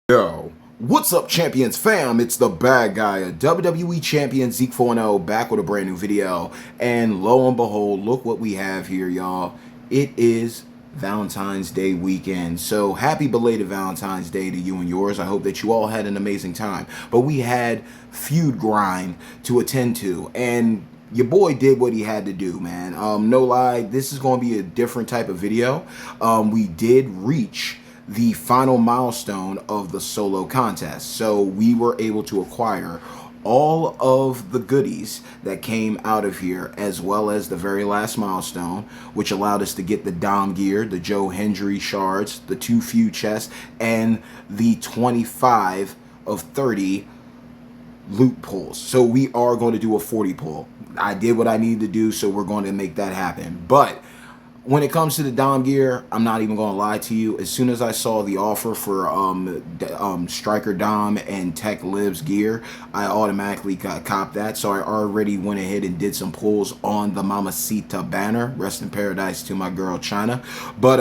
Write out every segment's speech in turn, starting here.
Yo, what's up, Champions fam? It's the bad guy, a WWE Champion Zeke 4-0, back with a brand new video. And lo and behold, look what we have here, y'all. It is Valentine's Day weekend. So happy belated Valentine's Day to you and yours. I hope that you all had an amazing time. But we had Feud grind to attend to, and your boy did what he had to do, man. No lie, this is going to be a different type of video. We did reach the final milestone of the solo contest. So we were able to acquire all of the goodies that came out of here, as well as the very last milestone, which allowed us to get the Dom gear, the Joe Hendry shards, the 2 Feud chests, and the 25 of 30 loot pulls. So we are going to do a 40 pull. I did what I needed to do, so we're going to make that happen. But when it comes to the Dom gear, I'm not even going to lie to you. As soon as I saw the offer for Striker Dom and Tech Libs gear, I automatically copped that. So I already went ahead and did some pulls on the Mamacita banner. Rest in paradise to my girl Chyna. But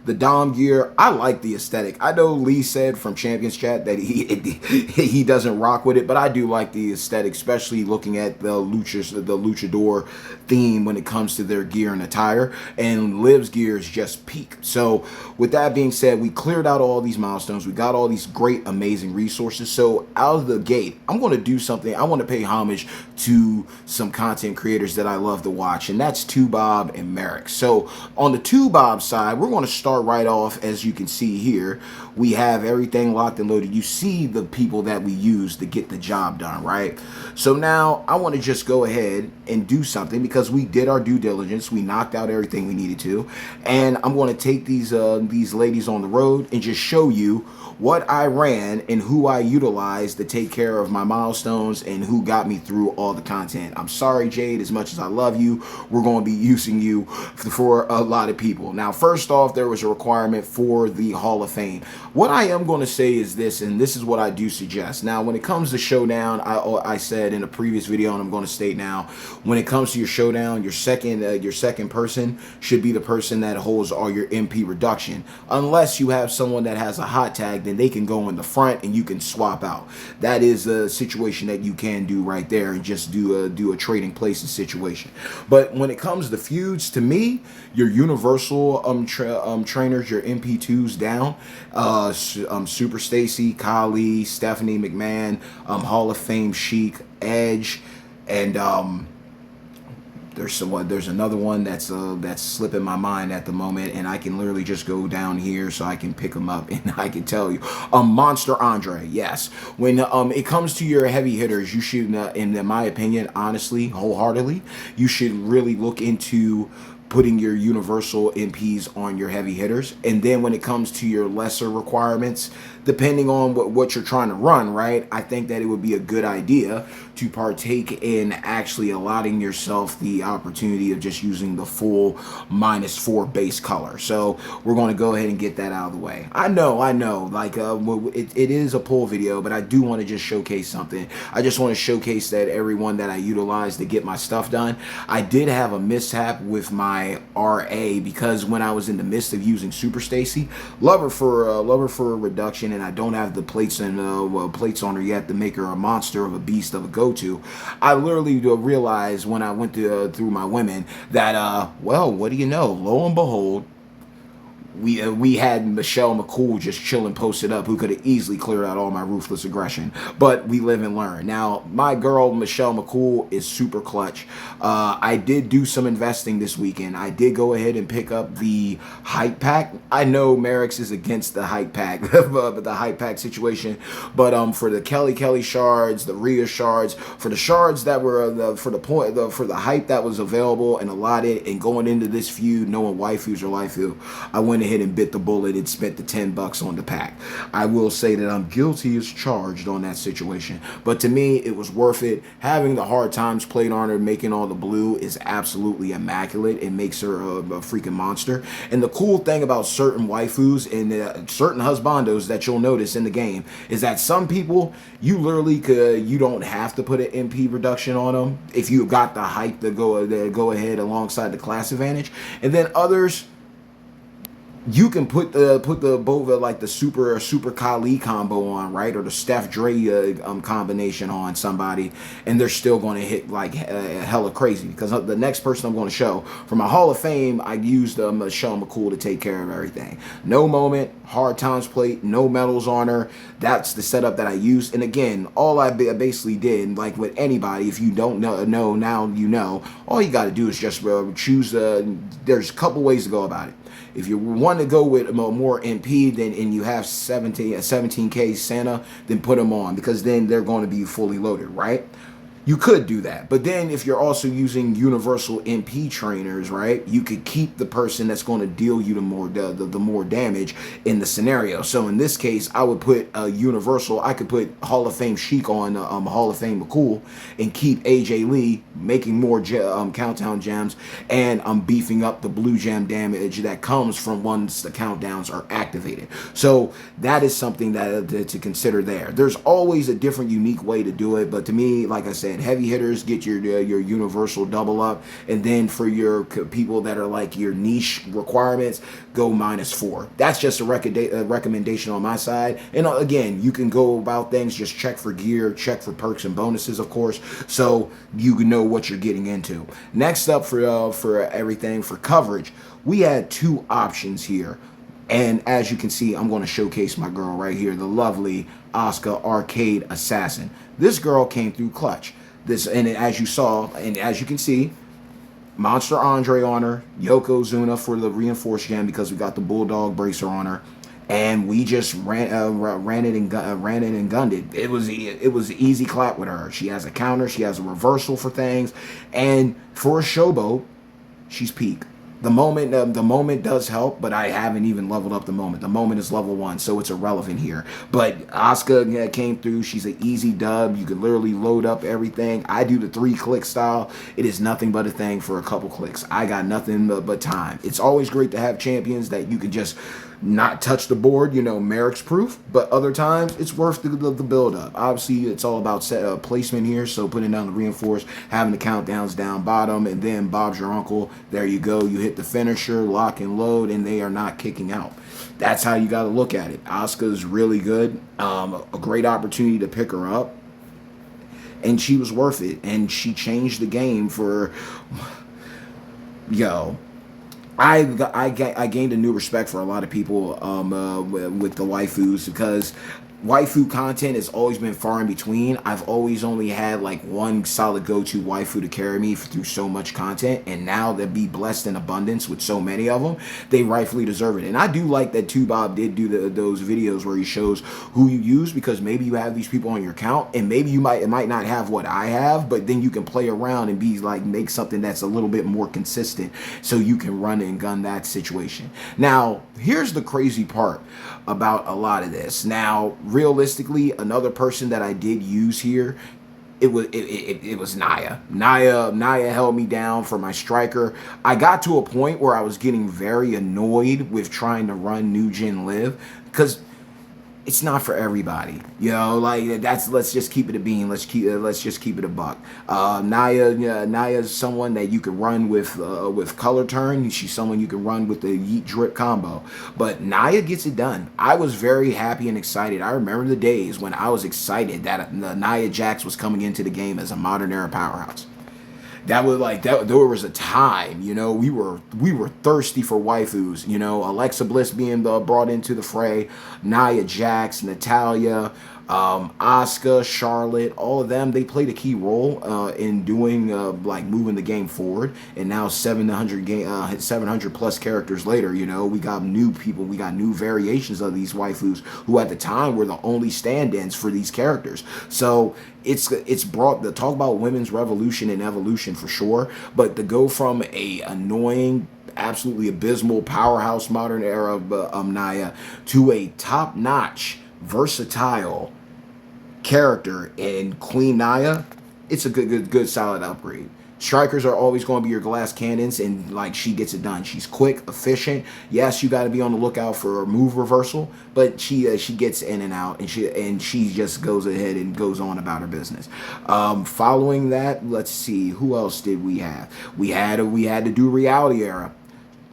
the Dom gear, I like the aesthetic. I know Lee said from Champions Chat that he doesn't rock with it, but I do like the aesthetic, especially looking at the luchador theme when it comes to their gear and attire. And Liv's gear is just peak. So with that being said, we cleared out all these milestones. We got all these great, amazing resources. So out of the gate, I'm going to do something. I want to pay homage to some content creators that I love to watch, and that's 2Bob and Merrick. So on the 2Bob side, we're going to start right off. As you can see here, we have everything locked and loaded. You see the people that we use to get the job done, right? So now I want to just go ahead and do something, because we did our due diligence. We knocked out everything we needed to, and I'm going to take these ladies on the road and just show you what I ran and who I utilized to take care of my milestones and who got me through all the content. I'm sorry, Jade, as much as I love you, we're going to be using you for a lot of people. Now, first off, there was a requirement for the Hall of Fame. What I am going to say is this, and this is what I do suggest. Now, when it comes to Showdown, I said in a previous video, and I'm going to state now, when it comes to your Showdown, your second person should be the person that holds all your MP reduction, unless you have someone that has a hot tag. Then they can go in the front and you can swap out. That is a situation that you can do right there, and just do a trading places situation. But when it comes to feuds, to me, your universal trainers, your MP2s down, Super Stacy, Kali, Stephanie McMahon, Hall of Fame Sheik, Edge, and there's another one that's slipping my mind at the moment, and I can literally just go down here so I can pick them up and I can tell you. Monster Andre, yes. When it comes to your heavy hitters, you should, in my opinion, honestly, wholeheartedly, you should really look into putting your universal MPs on your heavy hitters. And then when it comes to your lesser requirements, depending on what you're trying to run, right, I think that it would be a good idea to partake in actually allowing yourself the opportunity of just using the full -4 base color. So we're going to go ahead and get that out of the way. I know, like it is a pull video, but I do want to just showcase something. I just want to showcase that everyone that I utilize to get my stuff done. I did have a mishap with my RA, because when I was in the midst of using Super Stacy, love her for a reduction, and I don't have the plates and plates on her yet to make her a monster of a beast of a go-to. I literally realized when I went through my women that well, what do you know? Lo and behold, we had Michelle McCool just chilling, posted up, who could have easily cleared out all my ruthless aggression. But we live and learn. Now, my girl Michelle McCool is super clutch. I did do some investing this weekend. I did go ahead and pick up the hype pack. I know Merrick's is against the hype pack, the hype pack situation. But for the Kelly shards, the Rhea shards, for the shards that were for the hype that was available and allotted, and going into this feud, knowing waifus or waifu, I went ahead and bit the bullet and spent the $10 on the pack. I will say that I'm guilty as charged on that situation, but to me it was worth it. Having the hard times plate on her, making all the blue, is absolutely immaculate. It makes her a freaking monster. And the cool thing about certain waifus and certain husbandos that you'll notice in the game is that some people, you literally you don't have to put an MP reduction on them if you got the hype to go ahead alongside the class advantage. And then others, you can put the Bova, like the super Kali combo on, right, or the Steph Dre combination on somebody, and they're still going to hit like hella crazy. Because the next person I'm going to show for my Hall of Fame, I used Michelle McCool to take care of everything. No moment, hard times plate, no medals on her. That's the setup that I used. And again, all I basically did, like with anybody, if you don't know now you know. All you got to do is just choose. There's a couple ways to go about it. If you want to go with more MP and you have 17K Santa, then put them on, because then they're going to be fully loaded, right? You could do that. But then if you're also using universal MP trainers, right, you could keep the person that's going to deal you the more damage in the scenario. So in this case, I would put universal. I could put Hall of Fame Sheik on Hall of Fame McCool and keep AJ Lee making more countdown gems, and I'm beefing up the blue gem damage that comes from once the countdowns are activated. So that is something that to consider there. There's always a different unique way to do it, but to me, like I said, heavy hitters get your universal double up, and then for your people that are like your niche requirements, go -4. That's just a recommendation on my side. And again, you can go about things, just check for gear, check for perks and bonuses, of course, so you can know what you're getting into. Next up for everything for coverage, we had two options here. And as you can see, I'm going to showcase my girl right here, the lovely Asuka Arcade Assassin. This girl came through clutch. And as you saw, and as you can see, Monster Andre on her, Yokozuna for the reinforced gem because we got the Bulldog bracer on her, and we just ran it and gunned it. It was an easy clap with her. She has a counter, she has a reversal for things, and for a showboat, she's peak. The moment does help, but I haven't even leveled up the moment. The moment is level 1, so it's irrelevant here. But Asuka came through. She's an easy dub. You can literally load up everything. I do the 3-click style. It is nothing but a thing for a couple clicks. I got nothing but time. It's always great to have champions that you can just not touch the board, Merrick's proof, but other times it's worth the build up. Obviously, it's all about placement here, so putting down the reinforced, having the countdowns down bottom, and then Bob's your uncle. There you go. You hit the finisher, lock and load, and they are not kicking out. That's how you got to look at it. Asuka's really good. A great opportunity to pick her up, and she was worth it, and she changed the game for, I gained a new respect for a lot of people with the waifus, because waifu content has always been far in between. I've always only had like one solid go-to waifu to carry me through so much content, and now they'll be blessed in abundance with so many of them. They rightfully deserve it. And I do like that Bob did do those videos where he shows who you use, because maybe you have these people on your account, and maybe it might not have what I have, but then you can play around and be like, make something that's a little bit more consistent, so you can run and gun that situation. Now, here's the crazy part about a lot of this. Now, realistically, another person that I did use here, it was Nia. Nia held me down for my striker. I got to a point where I was getting very annoyed with trying to run New Gen Live, because it's not for everybody, like let's just keep it a bean. Let's just keep it a buck. Nia is someone that you can run with color turn. She's someone you can run with the yeet drip combo. But Nia gets it done. I was very happy and excited. I remember the days when I was excited that Nia Jax was coming into the game as a modern era powerhouse. That was like that. There was a time, we were thirsty for waifus. Alexa Bliss being brought into the fray, Nia Jax, Natalya, Asuka, Charlotte, all of them. They played a key role in doing like moving the game forward. And now 700 plus characters later, we got new people, we got new variations of these waifus who at the time were the only stand-ins for these characters. So it's brought the talk about women's revolution and evolution for sure, but to go from a annoying, absolutely abysmal powerhouse modern era Nia to a top-notch, versatile character in Queen Nia, it's a good solid upgrade. Strikers are always going to be your glass cannons, and like, she gets it done. She's quick, efficient. Yes, you got to be on the lookout for a move reversal, but she gets in and out, and she just goes ahead and goes on about her business. Following that, let's see, who else did we have? We had to do reality era.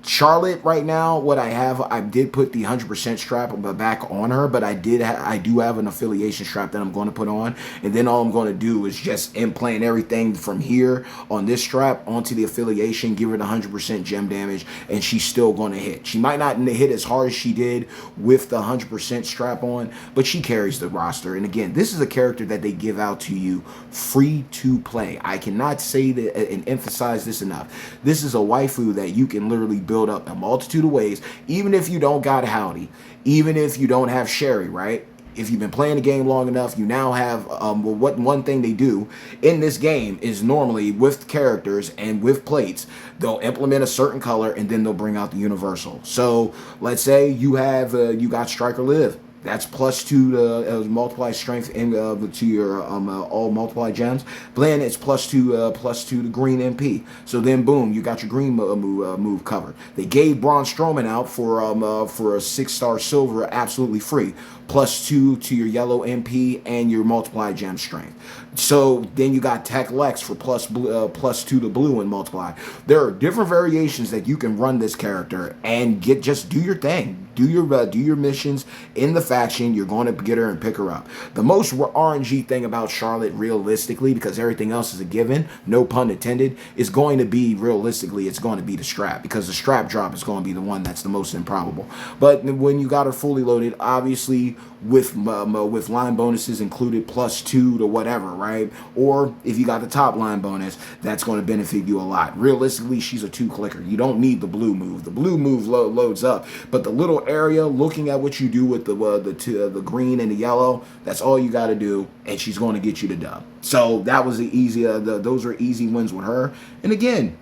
Charlotte right now, what I have, I did put the 100% strap back on her, but I do have an affiliation strap that I'm going to put on, and then all I'm going to do is just implant everything from here on this strap onto the affiliation, give her the 100% gem damage, and she's still going to hit. She might not hit as hard as she did with the 100% strap on, but she carries the roster. And again, this is a character that they give out to you free to play. I cannot say that and emphasize this enough. This is a waifu that you can literally build up a multitude of ways, even if you don't got Howdy, even if you don't have Sherry, right? If you've been playing the game long enough, you now have what one thing they do in this game is normally with characters and with plates, they'll implement a certain color and then they'll bring out the universal. So let's say you have you got Striker Live. That's +2 to multiply strength to your all multiply gems. Blend, it's +2 to green MP. So then boom, you got your green move covered. They gave Braun Strowman out for a 6-star silver absolutely free. +2 to your yellow MP and your multiply gem strength. So then you got Tech Lex for +2 to blue and multiply. There are different variations that you can run this character and just do your thing. Do your missions in the faction. You're going to get her and pick her up. The most RNG thing about Charlotte, realistically, because everything else is a given, no pun intended, is going to be realistically, it's going to be the strap, because the strap drop is going to be the one that's the most improbable. But when you got her fully loaded, obviously with line bonuses included +2 to whatever, right? Or if you got the top line bonus, that's going to benefit you a lot. Realistically, she's a 2-clicker. You don't need the blue move. The blue move loads up, but the little area, looking at what you do with the green and the yellow, that's all you got to do, and she's going to get you the dub. So that was the easy. Those are easy wins with her. And again,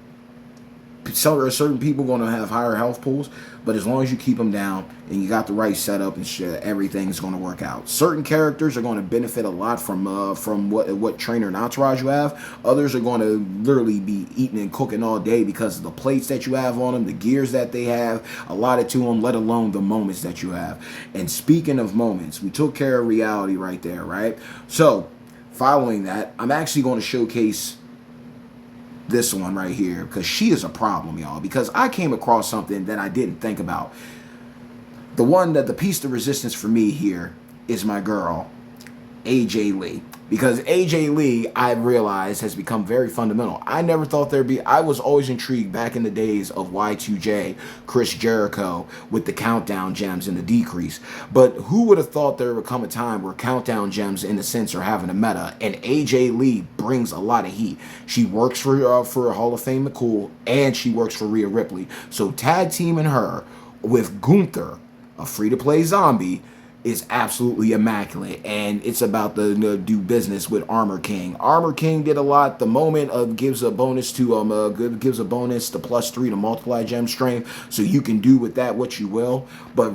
certain people going to have higher health pools, but as long as you keep them down and you got the right setup and shit, everything's going to work out. Certain characters are going to benefit a lot from what trainer and entourage you have. Others are going to literally be eating and cooking all day because of the plates that you have on them, the gears that they have allotted to them, let alone the moments that you have. And speaking of moments, we took care of reality right there, right? So following that, I'm actually going to showcase this one right here, because she is a problem, y'all, because I came across something that I didn't think about. The one that the piece of resistance for me here is my girl AJ Lee, because AJ Lee, I realized, has become very fundamental. I never thought there'd be, I was always intrigued back in the days of Y2J, Chris Jericho, with the countdown gems and the decrease. But who would have thought there would come a time where countdown gems, in a sense, are having a meta, and AJ Lee brings a lot of heat. She works for Hall of Fame McCool, and she works for Rhea Ripley. So tag teaming her with Gunther, a free-to-play zombie, is absolutely immaculate, and it's about to do business with Armor King. Armor King did a lot. The moment gives a bonus to gives a bonus to +3 to multiply gem strength, so you can do with that what you will. But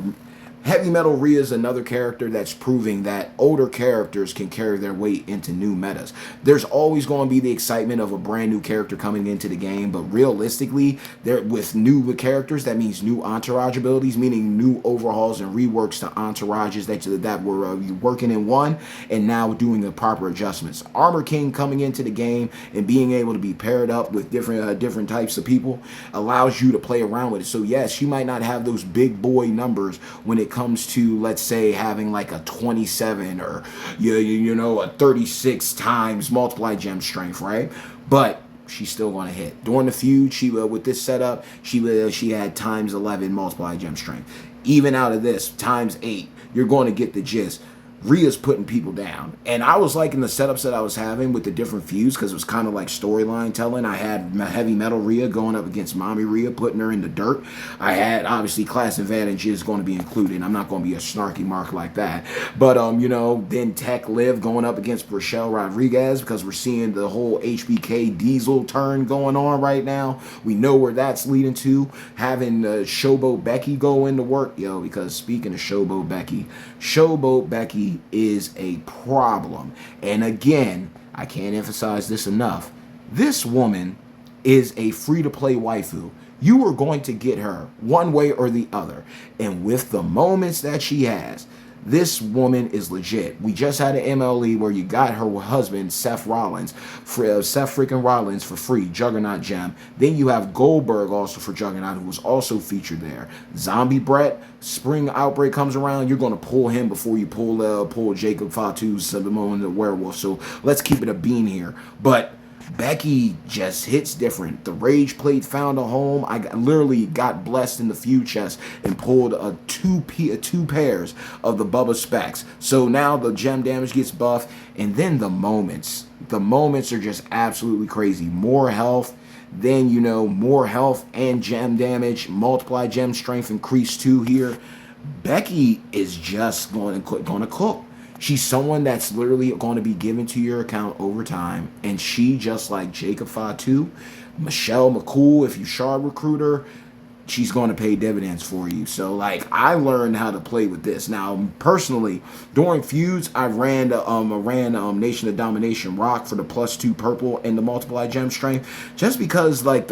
Heavy Metal Rhea is another character that's proving that older characters can carry their weight into new metas. There's always going to be the excitement of a brand new character coming into the game, but realistically, with new characters, that means new entourage abilities, meaning new overhauls and reworks to entourages that were working in one, and now doing the proper adjustments. Armor King coming into the game and being able to be paired up with different types of people allows you to play around with it. So yes, you might not have those big boy numbers when it comes to, let's say, having like a 27 or you know, a 36 times multiply gem strength, right? But she's still going to hit. During the feud, she with this setup, she had times 11 multiply gem strength. Even out of this, times 8, you're going to get the gist. Rhea's putting people down, and I was liking the setups that I was having with the different feuds, because it was kind of like storyline telling. I had Heavy Metal Rhea going up against Mommy Rhea, putting her in the dirt. I had obviously Class Advantage is going to be included. I'm not going to be a snarky mark like that, but you know, then Tech Liv going up against Rochelle Rodriguez, because we're seeing the whole HBK Diesel turn going on right now. We know where that's leading to. Having Showboat Becky go into work, yo, because speaking of Showboat Becky is a problem. And again, I can't emphasize this enough. This woman is a free-to-play waifu. You are going to get her one way or the other. And with the moments that she has, This woman is legit. We just had an MLE where you got her husband, Seth Rollins, Seth freaking Rollins for free, Juggernaut gem. Then you have Goldberg also for Juggernaut, who was also featured there. Zombie Brett, Spring Outbreak comes around, you're going to pull him before you pull Jacob Fatu's Samoan the Werewolf. So let's keep it a bean here. But Becky just hits different. The Rage Plate found a home. Literally got blessed in the feud chest and pulled two pairs of the Bubba Specs. So now the gem damage gets buffed, and then the moments. The moments are just absolutely crazy. More health. Then, you know, more health and gem damage. Multiply gem strength increase 2 here. Becky is just going to cook. She's someone that's literally going to be given to your account over time. And she, just like Jacob Fatu, Michelle McCool, if you shard recruit her, she's going to pay dividends for you. So, like, I learned how to play with this. Now, personally, during feuds, I ran Nation of Domination Rock for the +2 purple and the multiply gem strength, just because, like,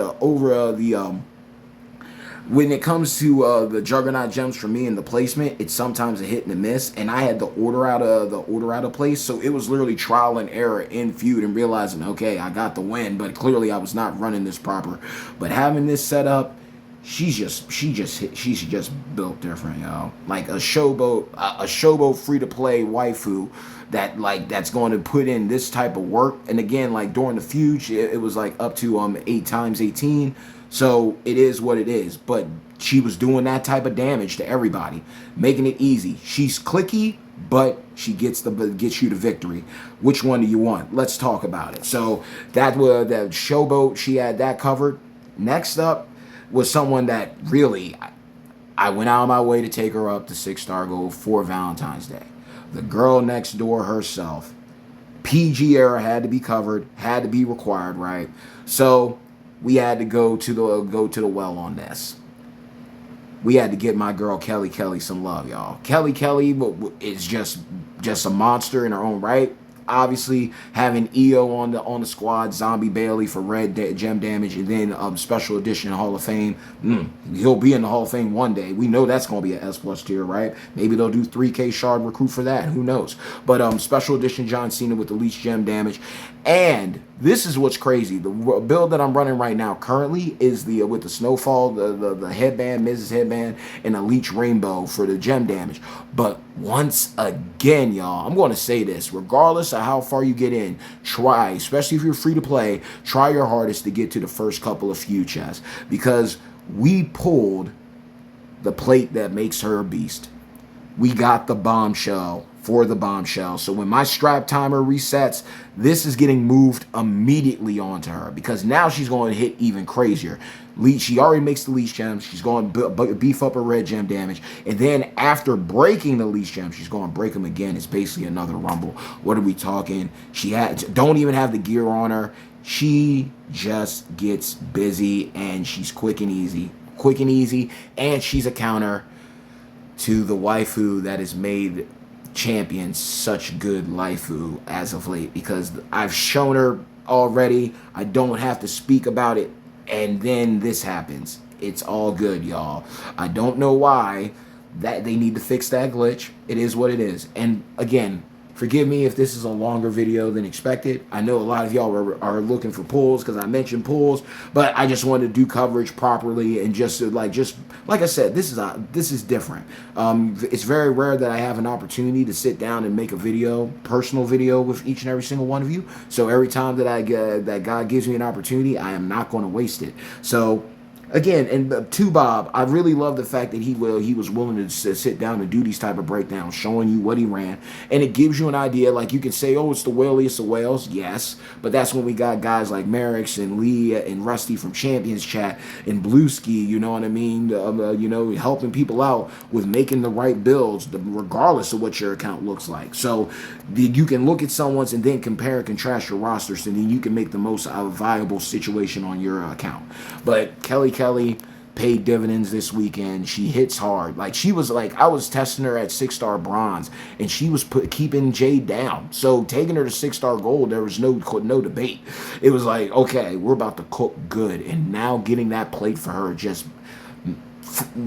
when it comes to the Juggernaut gems for me and the placement, it's sometimes a hit and a miss, and I had the order out of place, so it was literally trial and error in feud and realizing, okay, I got the win, but clearly I was not running this proper. But having this set up, she's just built different, y'all. Like a showboat free to play waifu that's going to put in this type of work. And again, like during the feud, it was like up to 8 times 18. So it is what it is. But she was doing that type of damage to everybody, making it easy. She's clicky, but she gets you the victory. Which one do you want? Let's talk about it. So that was the showboat. She had that covered. Next up was someone that really I went out of my way to take her up to 6-star gold for Valentine's Day. The girl next door herself. PG era had to be covered, had to be required, right? So we had to go to the well on this. We had to get my girl Kelly some love, y'all. Kelly is just a monster in her own right. Obviously, having EO on the squad, Zombie Bailey for red gem damage, and then special edition Hall of Fame. He'll be in the Hall of Fame one day. We know that's going to be an S+ tier, right? Maybe they'll do 3K shard recruit for that. Who knows? But special edition John Cena with the least gem damage. And this is what's crazy. The build that I'm running right now currently is with the Snowfall, the headband, Mrs. Headband, and a Leech Rainbow for the gem damage. But once again, y'all, I'm going to say this. Regardless of how far you get in, try, especially if you're free to play, try your hardest to get to the first couple of feud chests. Because we pulled the plate that makes her a beast. We got the bombshell for the bombshell. So when my strap timer resets, this is getting moved immediately onto her, because now she's going to hit even crazier. She already makes the leash gems. She's going to beef up her red gem damage. And then after breaking the leash gems, she's going to break them again. It's basically another rumble. What are we talking? Don't even have the gear on her. She just gets busy, and she's quick and easy. And she's a counter to the waifu that has made champions such good waifu as of late, because I've shown her already. I don't have to speak about it, and then this happens. It's all good, y'all. I don't know why that they need to fix that glitch. It is what it is. And again, forgive me if this is a longer video than expected. I know a lot of y'all are looking for pulls because I mentioned pulls, but I just wanted to do coverage properly, and just like I said, this is different. It's very rare that I have an opportunity to sit down and make a personal video with each and every single one of you. So every time that God gives me an opportunity, I am not going to waste it. So again, and to Bob, I really love the fact that he was willing to sit down and do these type of breakdowns, showing you what he ran, and it gives you an idea. Like, you can say, oh, it's the whaliest of whales, yes, but that's when we got guys like Merrick's and Lee and Rusty from Champions Chat and Blueski, you know what I mean, helping people out with making the right builds, regardless of what your account looks like. So you can look at someone's and then compare and contrast your rosters, and then you can make the most viable situation on your account. But Kelly paid dividends this weekend. She hits hard. Like, I was testing her at 6-star bronze, and she was keeping Jade down. So taking her to 6-star gold, there was no debate. It was like, okay, we're about to cook good. And now getting that plate for her, just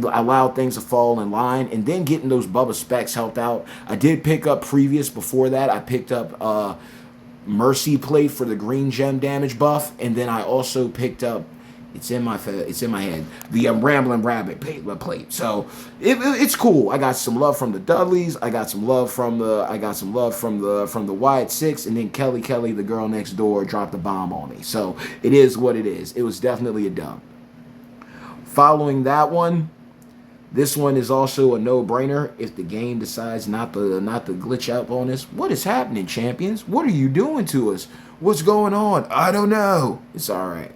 allowed things to fall in line, and then getting those Bubba specs helped out. I did pick up before that. I picked up Mercy plate for the green gem damage buff, and then I also picked up. It's in my head. The Rambling Rabbit plate. So it's cool. I got some love from the Dudleys. I got some love from the Wyatt Six, and then Kelly, the girl next door, dropped a bomb on me. So it is what it is. It was definitely a dub. Following that one, this one is also a no-brainer. If the game decides not to glitch out on us, what is happening, champions? What are you doing to us? What's going on? I don't know. It's all right.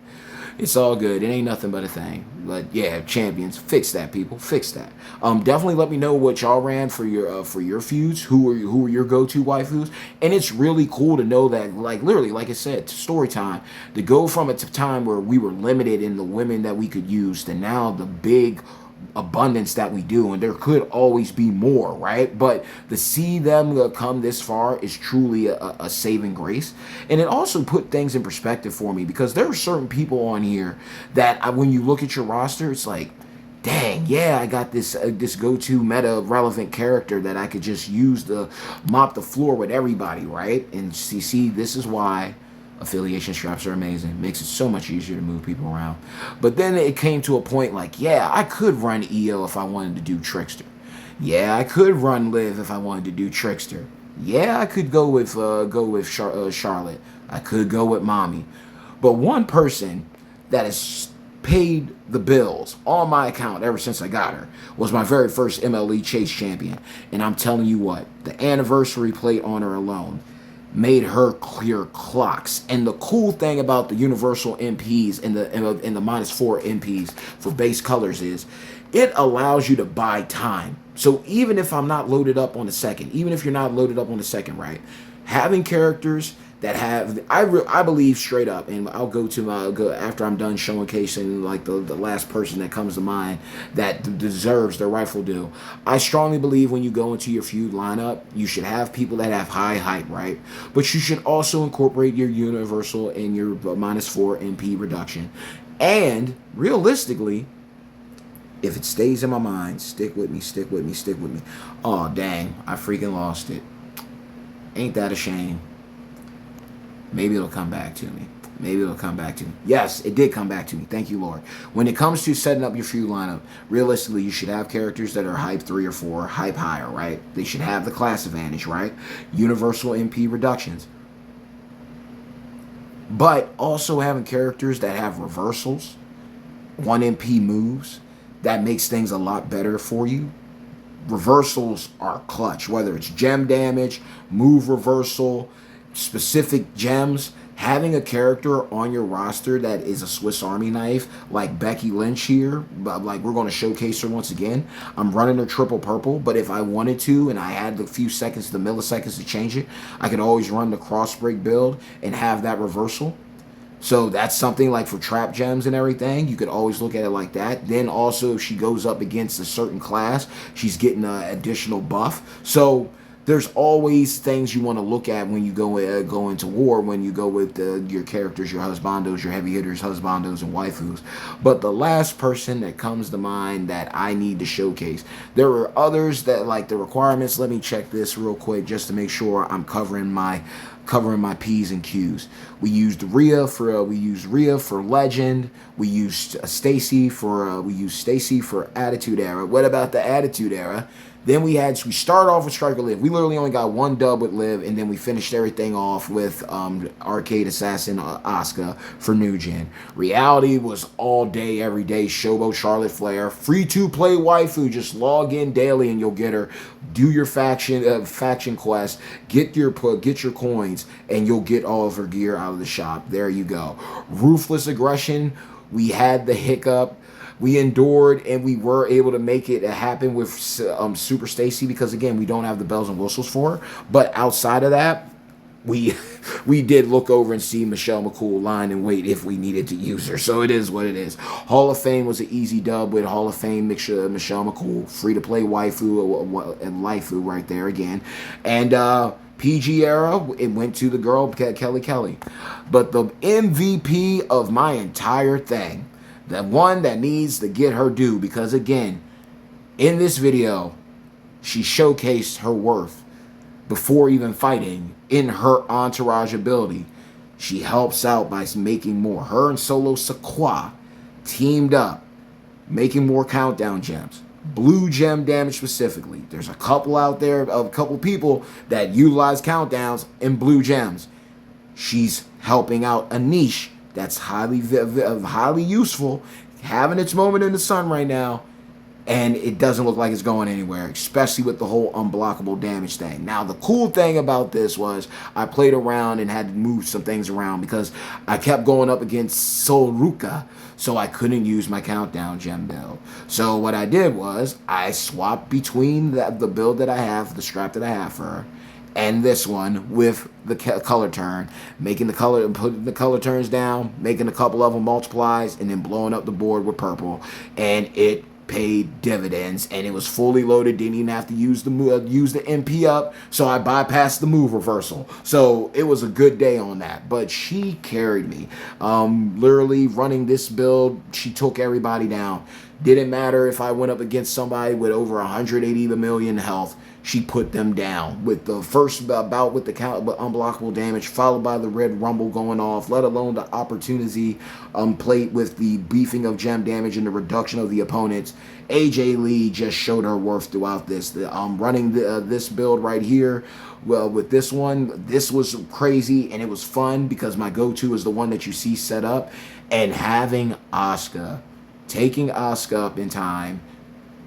It's all good. It ain't nothing but a thing. But yeah, champions, fix that, people. Fix that. Definitely let me know what y'all ran for your feuds. Who are your go-to waifus? And it's really cool to know that, like, literally, like I said, story time, to go from a time where we were limited in the women that we could use to now the big abundance that we do, and there could always be more, right? But to see them come this far is truly a saving grace. And it also put things in perspective for me, because there are certain people on here that when you look at your roster, it's like, dang, yeah, I got this go-to meta relevant character that I could just use to mop the floor with everybody, right? And see, this is why affiliation straps are amazing. It makes it so much easier to move people around. But then it came to a point like, yeah, I could run EO if I wanted to do Trickster. Yeah, I could run Liv if I wanted to do Trickster. Yeah, I could go with Charlotte. I could go with Mommy. But one person that has paid the bills on my account ever since I got her was my very first MLE Chase champion. And I'm telling you what, the anniversary plate on her alone made her clear clocks. And the cool thing about the universal MPs and the -4 MPs for base colors is it allows you to buy time. So even if I'm not loaded up on the second, even if you're not loaded up on the second, right, having characters that have, I believe straight up, and I'll go after I'm done showcasing like the last person that comes to mind that deserves their rightful due. I strongly believe when you go into your feud lineup, you should have people that have high height, right? But you should also incorporate your universal and your -4 MP reduction. And realistically, if it stays in my mind, stick with me. Oh, dang, I freaking lost it. Ain't that a shame? Maybe it'll come back to me. Yes, it did come back to me. Thank you, Lord. When it comes to setting up your feud lineup, realistically, you should have characters that are hype 3 or 4, hype higher, right? They should have the class advantage, right? Universal MP reductions. But also having characters that have reversals, 1 MP moves, that makes things a lot better for you. Reversals are clutch, whether it's gem damage, move reversal, specific gems. Having a character on your roster that is a Swiss Army knife, like Becky Lynch here, like we're going to showcase her once again. I'm running her triple purple, but if I wanted to and I had the few seconds, the milliseconds to change it, I could always run the cross break build and have that reversal. So that's something like for trap gems and everything. You could always look at it like that. Then also if she goes up against a certain class, she's getting an additional buff. So there's always things you want to look at when you go into war, when you go with your characters, your husbandos, your heavy hitters, husbandos, and waifus. But the last person that comes to mind that I need to showcase, there are others that like the requirements. Let me check this real quick just to make sure I'm covering my P's and Q's. We used Rhea for Legend. We used Stacy for Attitude Era. What about the Attitude Era? Then we start off with Striker Liv. We literally only got 1 dub with Liv, and then we finished everything off with Arcade Assassin Asuka for New Gen. Reality was all day, every day. Showboat Charlotte Flair. Free to play waifu. Just log in daily and you'll get her. Do your faction quest. Get your coins, and you'll get all of her gear out of the shop. There you go. Ruthless Aggression. We had the hiccup. We endured, and we were able to make it happen with Super Stacy because, again, we don't have the bells and whistles for her. But outside of that, we did look over and see Michelle McCool line and wait if we needed to use her. So it is what it is. Hall of Fame was an easy dub with Hall of Fame Michelle McCool. Free-to-play waifu and laifu right there again. And PG era, it went to the girl, Kelly. But the MVP of my entire thing, The one that needs to get her due, because again, in this video, she showcased her worth before even fighting in her entourage ability. She helps out by making more. Her and Solo Sikoa teamed up, making more countdown gems. Blue gem damage specifically. There's a couple out there, a couple people that utilize countdowns in blue gems. She's helping out a niche that's highly useful, having its moment in the sun right now, and it doesn't look like it's going anywhere, especially with the whole unblockable damage thing. Now, the cool thing about this was I played around and had to move some things around because I kept going up against Soruka, so I couldn't use my countdown gem build. So what I did was I swapped between the build that I have, the strap that I have for her, and this one with the color turn, making the color and putting the color turns down, making a couple of them multiplies, and then blowing up the board with purple, and it paid dividends, and it was fully loaded. Didn't even have to use the MP up, so I bypassed the move reversal. So it was a good day on that. But she carried me. Literally running this build, she took everybody down. Didn't matter if I went up against somebody with over 180 million health. She put them down with the first bout with the unblockable damage, followed by the red rumble going off, let alone the opportunity plate with the beefing of gem damage and the reduction of the opponents. AJ Lee just showed her worth throughout this. Running this build right here, well, with this one, this was crazy and it was fun because my go-to is the one that you see set up, and having Asuka, taking Asuka up in time.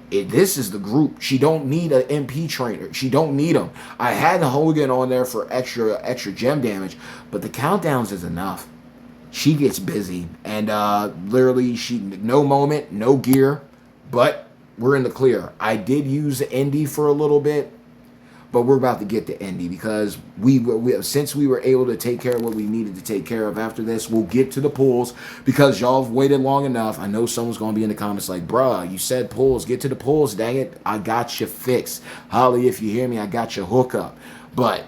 This is the group. She don't need an MP trainer. She don't need them. I had Hogan on there for extra gem damage, but the countdowns is enough. She gets busy, and literally, she no moment, no gear, but we're in the clear. I did use Indy for a little bit, but we're about to get to Indy because since we were able to take care of what we needed to take care of after this, we'll get to the pools because y'all have waited long enough. I know someone's going to be in the comments like, bruh, you said pools. Get to the pools, dang it. I got you fixed. Holly, if you hear me, I got your hookup. But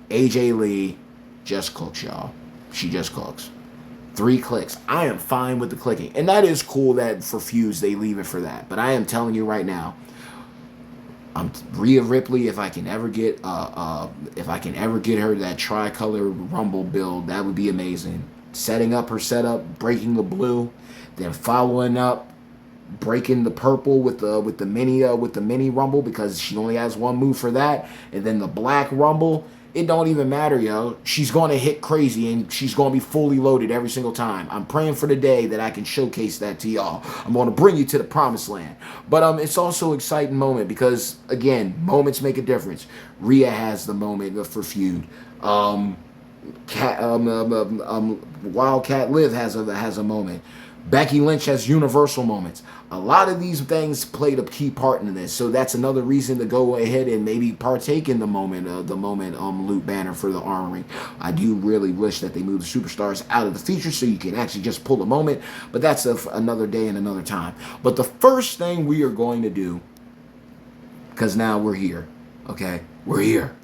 AJ Lee just cooks, y'all. She just cooks. 3 clicks. I am fine with the clicking. And that is cool that for Feuds they leave it for that. But I am telling you right now, Rhea Ripley, if I can ever get her that tricolor rumble build, that would be amazing. Setting up her setup, breaking the blue, then following up, breaking the purple with the mini rumble because she only has one move for that, and then the black rumble. It don't even matter, yo. She's going to hit crazy, and she's going to be fully loaded every single time. I'm praying for the day that I can showcase that to y'all. I'm going to bring you to the promised land. But it's also an exciting moment because, again, moments make a difference. Rhea has the moment for Feud. Wildcat Liv has a moment. Becky Lynch has universal moments. A lot of these things played a key part in this, so that's another reason to go ahead and maybe partake in the moment loot banner for the armory. I do really wish that they move the superstars out of the feature so you can actually just pull a moment, but that's another day and another time. But the first thing we are going to do, because now we're here, okay? We're here.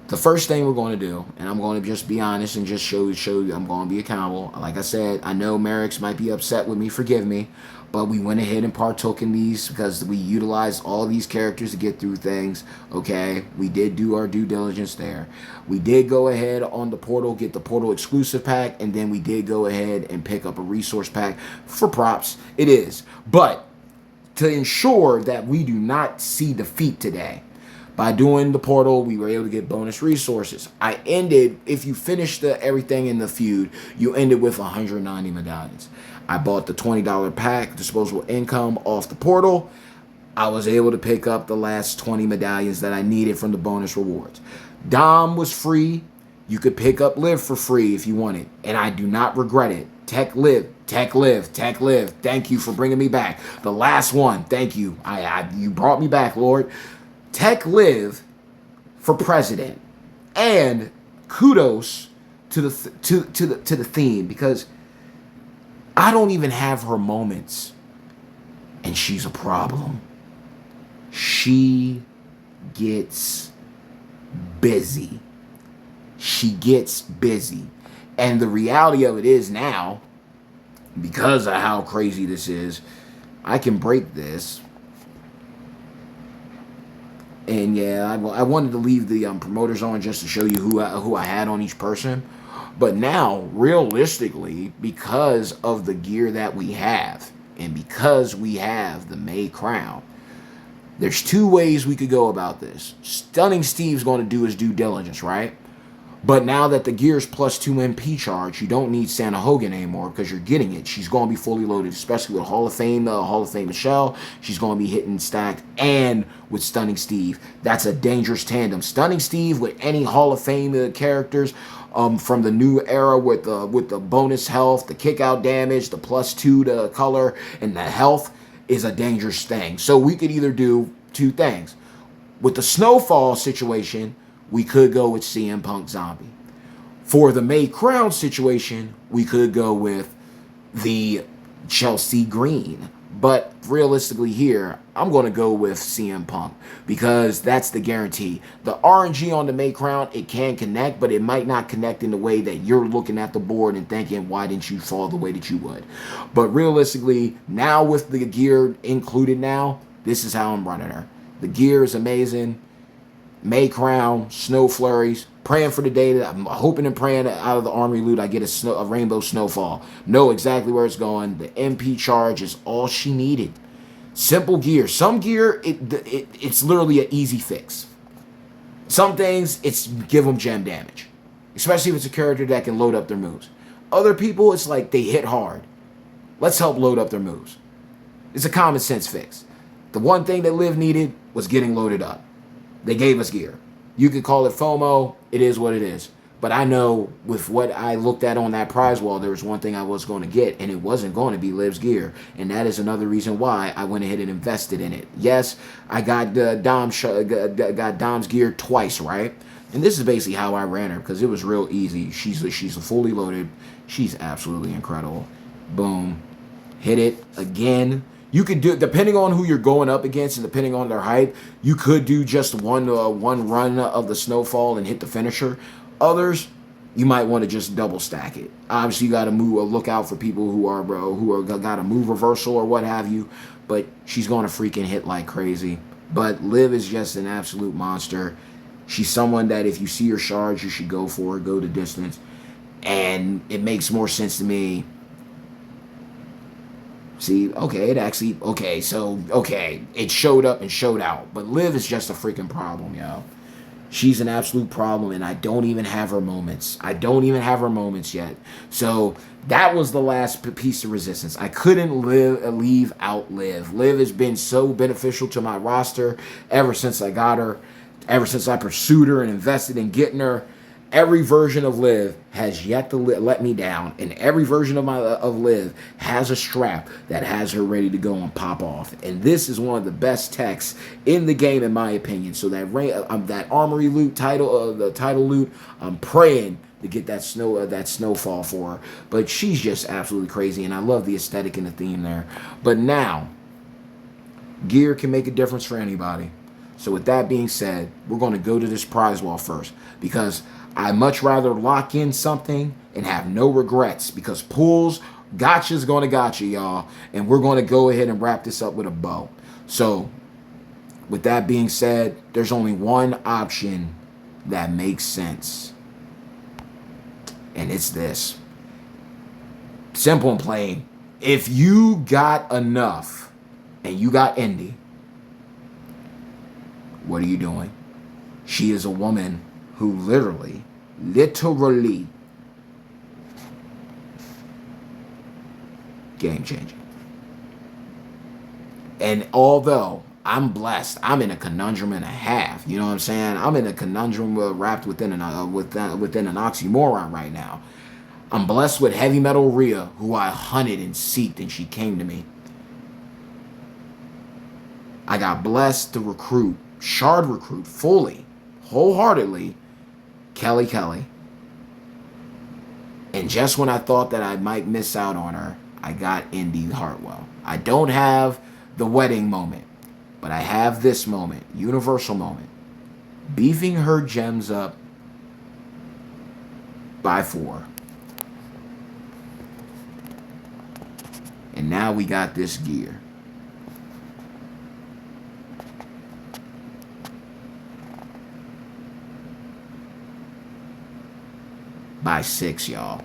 The first thing we're going to do, and I'm going to just be honest and just show you I'm going to be accountable. Like I said, I know Merrick's might be upset with me, forgive me, but we went ahead and partook in these because we utilized all these characters to get through things, okay? We did do our due diligence there. We did go ahead on the portal, get the portal exclusive pack, and then we did go ahead and pick up a resource pack for props. It is. But to ensure that we do not see defeat today, by doing the portal, we were able to get bonus resources. I ended, if you finish everything in the feud, you ended with 190 medallions. I bought the $20 pack, disposable income off the portal. I was able to pick up the last 20 medallions that I needed from the bonus rewards. Dom was free. You could pick up Liv for free if you wanted, and I do not regret it. Tech Liv, Tech Liv, Tech Liv. Thank you for bringing me back. The last one, thank you. You brought me back, Lord. Tech Liv for president, and kudos to the theme because I don't even have her moments, and she's a problem. She gets busy. She gets busy, and the reality of it is now because of how crazy this is, I can break this. And yeah, I wanted to leave the promoters on just to show you who I had on each person. But now, realistically, because of the gear that we have, and because we have the May Crown, there's two ways we could go about this. Stunning Steve's going to do his due diligence, right? But now that the gear's plus 2 MP charge, you don't need Santa Hogan anymore because you're getting it. She's going to be fully loaded, especially with Hall of Fame Michelle. She's going to be hitting stacked, and with Stunning Steve. That's a dangerous tandem. Stunning Steve with any Hall of Fame characters from the new era with the bonus health, the kick out damage, the plus 2 to color, and the health is a dangerous thing. So we could either do two things. With the Snowfall situation, we could go with CM Punk Zombie. For the May Crown situation, we could go with the Chelsea Green. But realistically here, I'm going to go with CM Punk because that's the guarantee. The RNG on the May Crown, it can connect, but it might not connect in the way that you're looking at the board and thinking, why didn't you fall the way that you would? But realistically, now with the gear included now, this is how I'm running her. The gear is amazing. May Crown, Snow Flurries, praying for the day that I'm hoping and praying that out of the Armory loot I get a Rainbow Snowfall. Know exactly where it's going. The MP charge is all she needed. Simple gear. Some gear, it's literally an easy fix. Some things, it's give them gem damage. Especially if it's a character that can load up their moves. Other people, it's like they hit hard. Let's help load up their moves. It's a common sense fix. The one thing that Liv needed was getting loaded up. They gave us gear. You could call it FOMO. It is what it is. But I know with what I looked at on that prize wall, there was one thing I was going to get, and it wasn't going to be Liv's gear. And that is another reason why I went ahead and invested in it. Yes, I got Dom's gear twice, right? And this is basically how I ran her because it was real easy. She's fully loaded. She's absolutely incredible. Boom. Hit it again. You could do, depending on who you're going up against and depending on their hype, you could do just one run of the Snowfall and hit the finisher. Others, you might want to just double stack it. Obviously, you got to look out for people who are got a move reversal or what have you. But she's going to freaking hit like crazy. But Liv is just an absolute monster. She's someone that if you see her charge, you should go for her, go the distance. And it makes more sense to me. See, okay, it showed up and showed out. But Liv is just a freaking problem, yo. She's an absolute problem, and I don't even have her moments. I don't even have her moments yet. So that was the last piece of resistance. I couldn't leave out Liv. Liv has been so beneficial to my roster ever since I got her, ever since I pursued her and invested in getting her. Every version of Liv has yet to let me down, and every version of Liv has a strap that has her ready to go and pop off. And this is one of the best techs in the game, in my opinion. So that Armory loot title, the title loot, I'm praying to get that Snowfall for her. But she's just absolutely crazy, and I love the aesthetic and the theme there. But now, gear can make a difference for anybody. So with that being said, we're going to go to this prize wall first because I much rather lock in something and have no regrets because pools, gotcha's going to gotcha, y'all. And we're going to go ahead and wrap this up with a bow. So with that being said, there's only one option that makes sense. And it's this. Simple and plain. If you got enough and you got Indy, what are you doing? She is a woman who literally, game changing. And although I'm blessed, I'm in a conundrum and a half. You know what I'm saying? I'm in a conundrum wrapped within an oxymoron right now. I'm blessed with Heavy Metal Rhea, who I hunted and seeked, and she came to me. I got blessed to recruit, shard recruit fully, wholeheartedly, Kelly. And just when I thought that I might miss out on her, I got Indy Hartwell. I don't have the wedding moment, but I have this moment, universal moment, beefing her gems up by 4. And now we got this gear. By 6, y'all.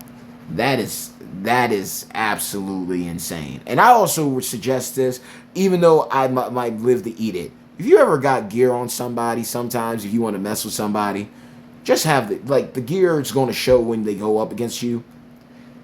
That is absolutely insane. And I also would suggest this, even though I might live to eat it. If you ever got gear on somebody, sometimes if you want to mess with somebody, just have the gear is going to show when they go up against you.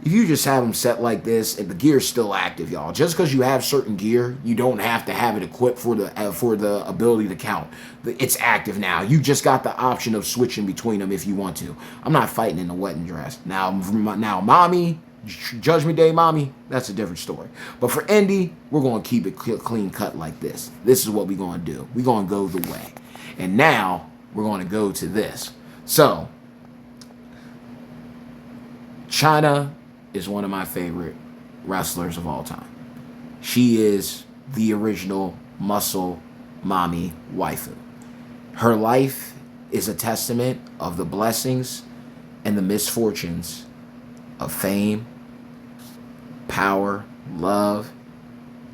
If you just have them set like this, and the gear is still active, y'all. Just because you have certain gear, you don't have to have it equipped for the ability to count. It's active now. You just got the option of switching between them if you want to. I'm not fighting in a wedding dress. Now, mommy, Judgment Day mommy, that's a different story. But for Indy, we're going to keep it clean cut like this. This is what we're going to do. We're going to go the way. And now, we're going to go to this. So, Chyna is one of my favorite wrestlers of all time. She is the original muscle mommy waifu. Her life is a testament of the blessings and the misfortunes of fame, power, love.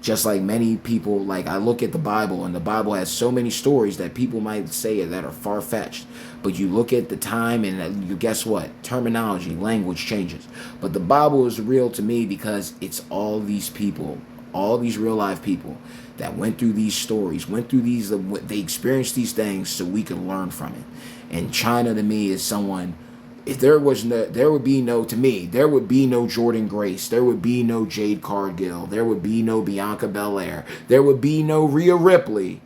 Just like many people, like I look at the Bible, and the Bible has so many stories that people might say that are far-fetched. But you look at the time, and you guess what? Terminology, language changes. But the Bible is real to me because it's all these people, all these real-life people that went through these stories, went through these, they experienced these things so we can learn from it. And Chyna to me is someone. If there would be no Jordan Grace, there would be no Jade Cargill, there would be no Bianca Belair, there would be no Rhea Ripley,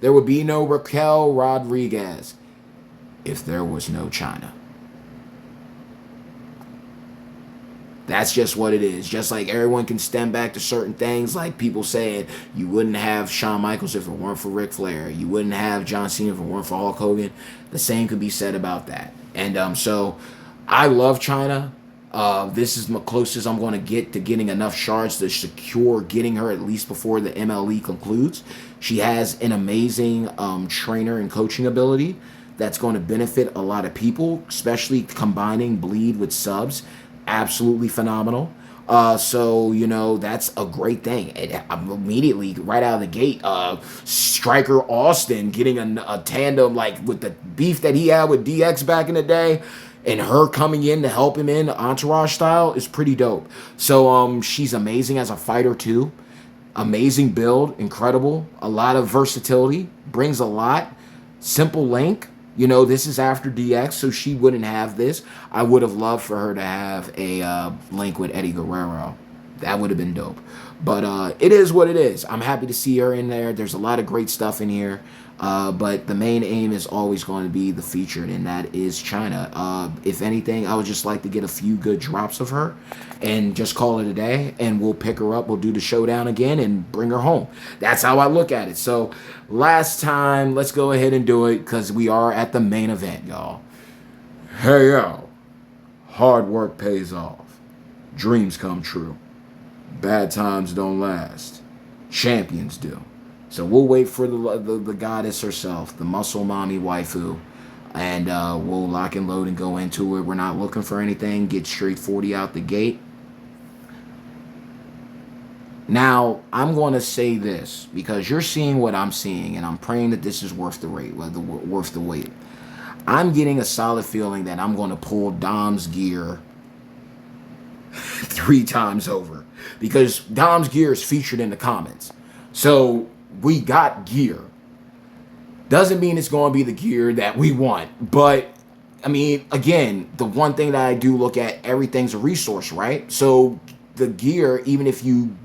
there would be no Raquel Rodriguez if there was no Chyna. That's just what it is. Just like everyone can stem back to certain things, like people saying you wouldn't have Shawn Michaels if it weren't for Ric Flair. You wouldn't have John Cena if it weren't for Hulk Hogan. The same could be said about that. And so I love Chyna. This is the closest I'm going to get to getting enough shards to secure getting her at least before the MLE concludes. She has an amazing trainer and coaching ability that's going to benefit a lot of people, especially combining bleed with subs. Absolutely phenomenal. So, you know, that's a great thing. And immediately, right out of the gate, Striker Austin getting a tandem, like with the beef that he had with DX back in the day, and her coming in to help him in Entourage style is pretty dope. So, she's amazing as a fighter too. Amazing build, incredible. A lot of versatility, brings a lot. Simple link. You know, this is after DX, so she wouldn't have this. I would have loved for her to have a link with Eddie Guerrero. That would have been dope. But it is what it is. I'm happy to see her in there. There's a lot of great stuff in here. But the main aim is always going to be the featured, and that is Chyna. If anything, I would just like to get a few good drops of her and just call it a day, and we'll pick her up. We'll do the showdown again and bring her home. That's how I look at it. So last time, let's go ahead and do it because we are at the main event, y'all. Hey, yo. Hard work pays off. Dreams come true. Bad times don't last. Champions do. So we'll wait for the goddess herself, the muscle mommy waifu, and we'll lock and load and go into it. We're not looking for anything. Get straight 40 out the gate. Now, I'm going to say this because you're seeing what I'm seeing, and I'm praying that this is worth the wait. I'm getting a solid feeling that I'm going to pull Dom's gear 3 times over because Dom's gear is featured in the comments. So we got gear. Doesn't mean it's going to be the gear that we want. But, I mean, again, the one thing that I do look at, everything's a resource, right? So the gear, even if you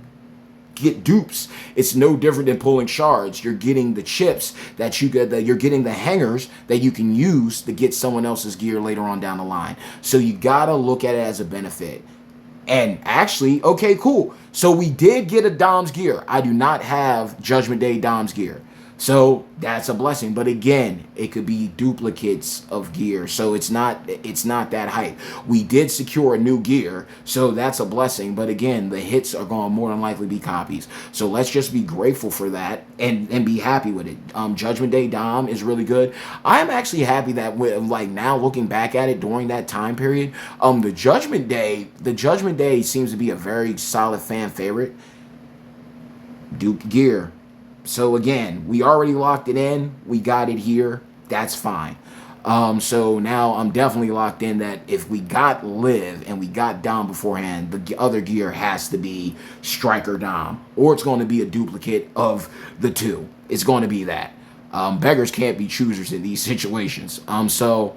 get dupes, it's no different than pulling shards. You're getting the chips that you get, you're getting the hangers that you can use to get someone else's gear later on down the line. So you got to look at it as a benefit. And actually, okay, cool. So we did get a Dom's gear. I do not have Judgment Day Dom's gear. So that's a blessing. But again, it could be duplicates of gear. So it's not that hype. We did secure a new gear. So that's a blessing. But again, the hits are going to more than likely be copies. So let's just be grateful for that and be happy with it. Judgment Day Dom is really good. I'm actually happy that like now looking back at it during that time period, the Judgment Day seems to be a very solid fan favorite. Duke gear. So again, we already locked it in. We got it here. That's fine. So now I'm definitely locked in that if we got Liv and we got Dom beforehand, the other gear has to be Striker Dom, or it's going to be a duplicate of the two. It's going to be that. Beggars can't be choosers in these situations. So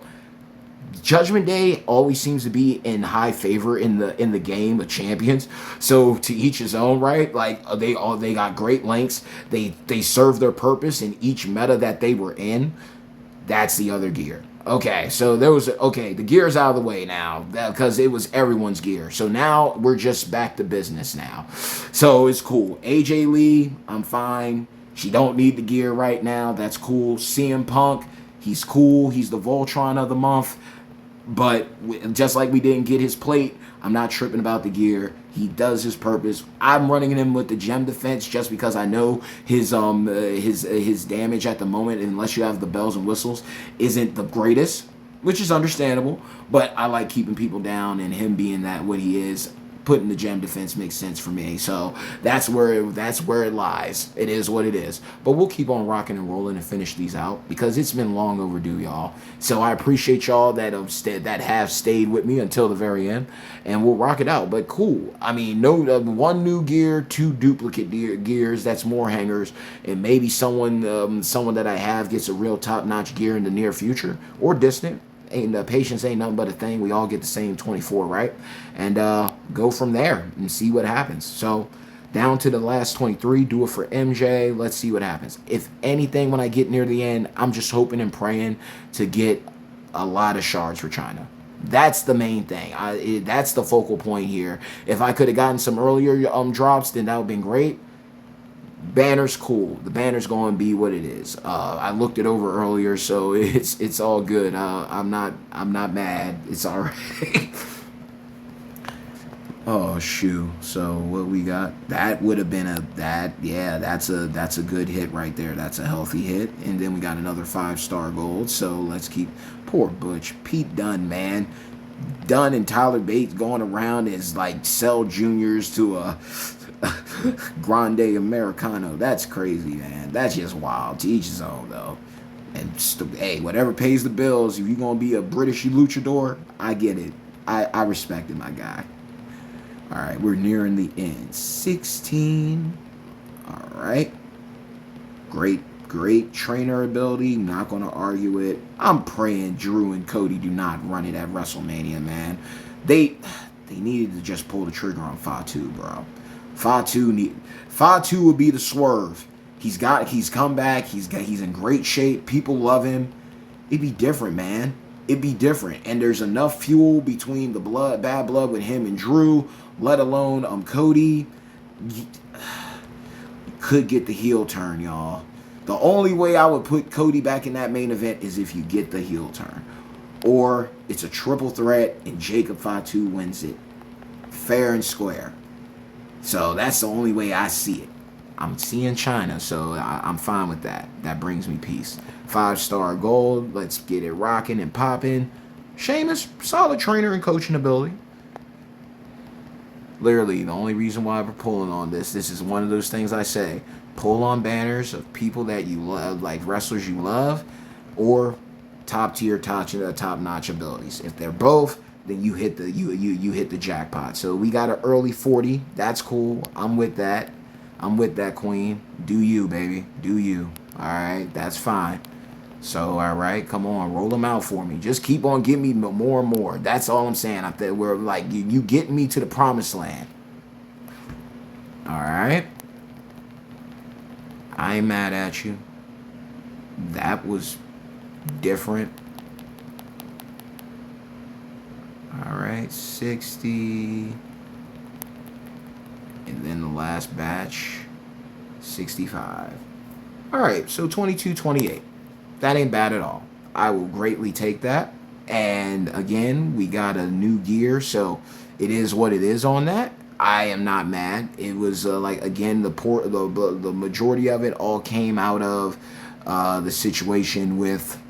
Judgment Day always seems to be in high favor in the game of champions. So to each his own, right? Like they got great lengths. They serve their purpose in each meta that they were in. That's the other gear. Okay, so the gear's out of the way now because it was everyone's gear. So now we're just back to business now. So it's cool. AJ Lee, I'm fine. She don't need the gear right now. That's cool. CM Punk, he's cool. He's the Voltron of the month. But just like we didn't get his plate, I'm not tripping about the gear. He does his purpose. I'm running him with the gem defense just because I know his damage at the moment, unless you have the bells and whistles, isn't the greatest, which is understandable. But I like keeping people down, and him being that what he is, putting the gem defense makes sense for me. So that's where it lies. It is what it is. But we'll keep on rocking and rolling and finish these out because it's been long overdue, y'all. So I appreciate y'all that have stayed with me until the very end, and we'll rock it out. But cool. I mean, no one new gear, two duplicate gears. That's more hangers, and maybe someone that I have gets a real top-notch gear in the near future or distant. Patience ain't nothing but a thing. We all get the same 24, right? And go from there and see what happens. So down to the last 23, do it for MJ. Let's see what happens. If anything, when I get near the end, I'm just hoping and praying to get a lot of shards for Chyna. That's the main thing. That's the focal point here. If I could have gotten some earlier drops, then that would have been great. Banner's cool. The banner's going to be what it is. I looked it over earlier, so it's all good. I'm not mad. It's all right. Oh shoot. So what we got? That would have been that's a good hit right there. That's a healthy hit. And then we got another 5-star gold. So let's keep poor Butch. Pete Dunne, man. Dunne and Tyler Bates going around as like Cell Juniors to a Grande Americano. That's crazy, man. That's just wild. To each his own, though. And hey, whatever pays the bills. If you're gonna be a British luchador, I get it. I respect it, my guy. All right, we're nearing the end. 16. All right. Great trainer ability. Not gonna argue it. I'm praying Drew and Cody do not run it at WrestleMania, man. They needed to just pull the trigger on Fatu, bro. Fatu would be the swerve. He's come back. He's in great shape. People love him. It'd be different, man. It'd be different. And there's enough fuel between the bad blood with him and Drew, let alone Cody. You could get the heel turn, y'all. The only way I would put Cody back in that main event is if you get the heel turn. Or it's a triple threat and Jacob Fatu wins it. Fair and square. So that's the only way I see it. I'm seeing Chyna, so I'm fine with that. That brings me peace. 5-star gold. Let's get it rocking and popping. Sheamus, solid trainer and coaching ability. Literally, the only reason why we're pulling on this is one of those things I say. Pull on banners of people that you love, like wrestlers you love, or top-tier, top-notch abilities. If they're both, then you hit the jackpot. So we got an early 40. That's cool. I'm with that. I'm with that, queen. Do you, baby. Do you. All right. That's fine. So, all right. Come on. Roll them out for me. Just keep on giving me more and more. That's all I'm saying. I think we're like, you getting me to the promised land. All right. I ain't mad at you. That was different. All right, 60. And then the last batch, 65. All right, so 22, 28. That ain't bad at all. I will greatly take that. And again, we got a new gear, so it is what it is on that. I am not mad. It was like, again, the majority of it all came out of the situation with